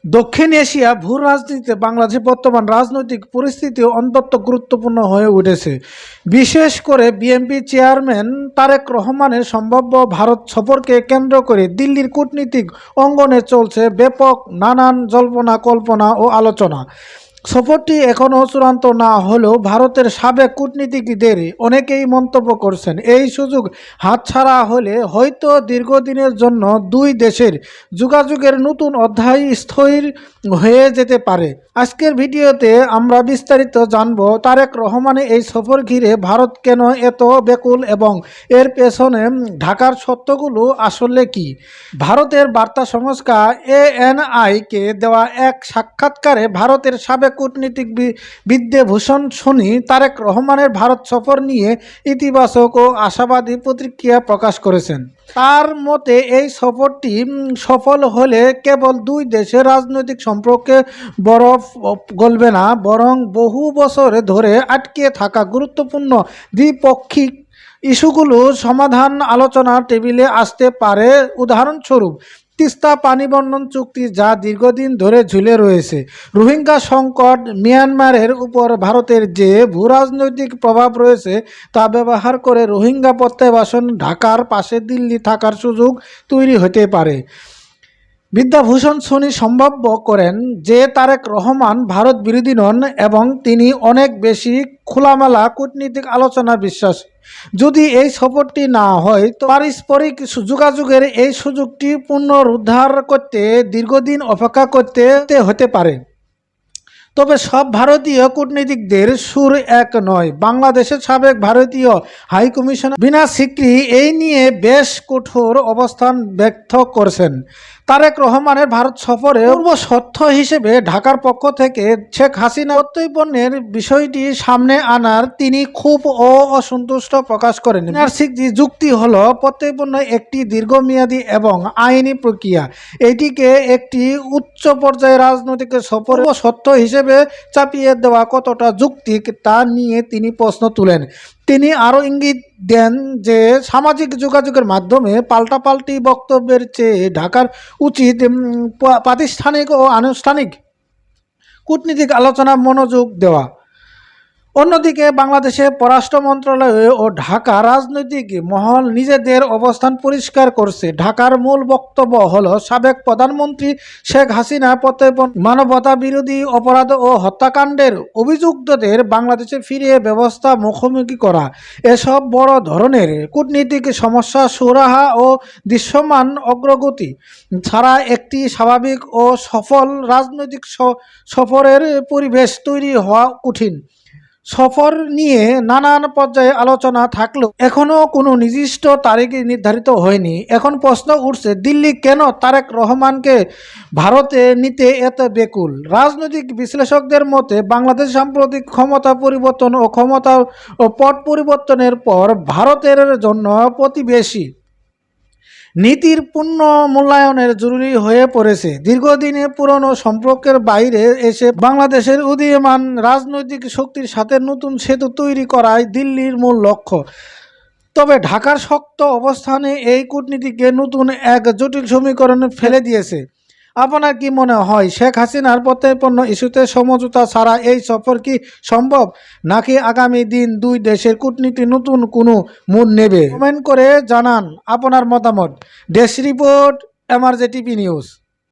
দক্ষিণ এশিয়া ভূ রাজনীতিতে বাংলাদেশের বর্তমান রাজনৈতিক পরিস্থিতি অত্যন্ত গুরুত্বপূর্ণ হয়ে উঠেছে। বিশেষ করে বিএনপি চেয়ারম্যান তারেক রহমানের সম্ভাব্য ভারত সফরকে কেন্দ্র করে দিল্লির কূটনীতিক অঙ্গনে চলছে ব্যাপক নানান জল্পনা কল্পনা ও আলোচনা। সফরটি এখনও চূড়ান্ত না হলেও ভারতের সাবেক কূটনীতিকদের অনেকেই মন্তব্য করছেন, এই সুযোগ হাতছাড়া হলে হয়তো দীর্ঘদিনের জন্য দুই দেশের যোগাযোগের নতুন অধ্যায় স্থির হয়ে যেতে পারে। আজকের ভিডিওতে আমরা বিস্তারিত জানব তারেক রহমানের এই সফর ঘিরে ভারত কেন এত ব্যাকুল এবং এর পেছনে ঢাকার সত্যগুলো আসলে কি। ভারতের বার্তা সংস্থা ANI-কে দেওয়া এক সাক্ষাৎকারে ভারতের সাবেক কূটনীতিক বিদ্যাভূষণ সোনি তারেক রহমানের ভারত সফর নিয়ে ইতিবাচক ও আশাবাদী প্রতিক্রিয়া প্রকাশ করেছেন। তার মতে এই সফরটি সফল হলে কেবল দুই দেশের রাজনৈতিক সম্পর্কে বরফ গলবে না, বরং বহু বছর ধরে আটকে থাকা গুরুত্বপূর্ণ দ্বিপক্ষিক ইস্যুগুলো সমাধান আলোচনার টেবিলে আসতে পারে। উদাহরণস্বরূপ তিস্তা পানি বন্টন চুক্তি, যা দীর্ঘদিন ধরে ঝুলে রয়েছে, রোহিঙ্গা সংকট, মিয়ানমারের উপর ভারতের যে ভূরাজনৈতিক প্রভাব রয়েছে তা ব্যবহার করে রোহিঙ্গা প্রত্যাবাসন, ঢাকার পাশে দিল্লি থাকার সুযোগ তৈরি হতে পারে। বিদ্যাভূষণ সোনি সম্ভাব্য করেন যে তারেক রহমান ভারত বিরোধী নন এবং তিনি অনেক বেশি খোলামেলা কূটনীতিক আলোচনা বিশ্বাস। যদি এই সফরটি না হয় তো পারস্পরিক যোগাযোগের এই সুযোগটি পুনরুদ্ধার করতে দীর্ঘদিন অপেক্ষা করতে হতে পারে। তবে সব ভারতীয় কূটনীতিকদের সুর এক নয়। বাংলাদেশের সাবেক ভারতীয় হাইকমিশনার বিনা সিকরি এই নিয়ে বেশ কঠোর অবস্থান ব্যক্ত করেছেন। তারেক রহমানের ভারত সফরে পূর্ব শর্ত হিসেবে ঢাকার পক্ষ থেকে শেখ হাসিনা প্রত্যর্পণের বিষয়টি সামনে আনার তিনি খুব অসন্তুষ্ট প্রকাশ করেন। বিনা সিকরি যুক্তি হল প্রত্যর্পণ একটি দীর্ঘমেয়াদী এবং আইনি প্রক্রিয়া, এটিকে একটি উচ্চ পর্যায়ের রাজনৈতিক সফর শর্ত হিসেবে চাপিয়ে দেওয়া কতটা যৌক্তিক তা নিয়ে তিনি প্রশ্ন তুলেন। তিনি আরও ইঙ্গিত দেন যে সামাজিক যোগাযোগের মাধ্যমে পাল্টাপাল্টি বক্তব্যের চেয়ে ঢাকার উচিত প্রাতিষ্ঠানিক ও আনুষ্ঠানিক কূটনীতিক আলোচনা মনোযোগ দেওয়া। অন্যদিকে বাংলাদেশের পররাষ্ট্র মন্ত্রণালয় ও ঢাকা রাজনৈতিক মহল নিজেদের অবস্থান পরিষ্কার করছে। ঢাকার মূল বক্তব্য হলো সাবেক প্রধানমন্ত্রী শেখ হাসিনা প্রত্যর্পণ, মানবতা বিরোধী অপরাধ ও হত্যাকাণ্ডের অভিযুক্তদের বাংলাদেশে ফিরিয়ে ব্যবস্থা মুখোমুখি করা। এসব বড় ধরনের কূটনীতিক সমস্যা সুরাহা ও দৃশ্যমান অগ্রগতি ছাড়া একটি স্বাভাবিক ও সফল রাজনৈতিক সফরের পরিবেশ তৈরি হওয়া কঠিন। সফর নিয়ে নানান পর্যায়ে আলোচনা থাকলেও এখনও কোনো নির্দিষ্ট তারিখ নির্ধারিত হয়নি। এখন প্রশ্ন উঠছে, দিল্লি কেন তারেক রহমানকে ভারতে নিতে এত ব্যাকুল। রাজনৈতিক বিশ্লেষকদের মতে বাংলাদেশ সাম্প্রতিক ক্ষমতা পরিবর্তন ও ক্ষমতা পট পরিবর্তনের পর ভারতের জন্য প্রতিবেশী নীতির পূর্ণ মূল্যায়নের জরুরি হয়ে পড়েছে। দীর্ঘদিনে পুরনো সম্পর্কের বাইরে এসে বাংলাদেশের উদীয়মান রাজনৈতিক শক্তির সাথে নতুন সেতু তৈরি করাই দিল্লির মূল লক্ষ্য। তবে ঢাকার শক্ত অবস্থানে এই কূটনীতিকে নতুন এক জটিল সমীকরণে ফেলে দিয়েছে। আপনার কি মনে হয়, শেখ হাসিনার প্রত্যর্পণ ইস্যুতে সমঝোতা ছাড়া এই সফর কি সম্ভব, নাকি আগামী দিন দুই দেশের কূটনীতি নতুন কোনো মোড় নেবে? কমেন্ট করে জানান আপনার মতামত। Desk report, MRJ TV news.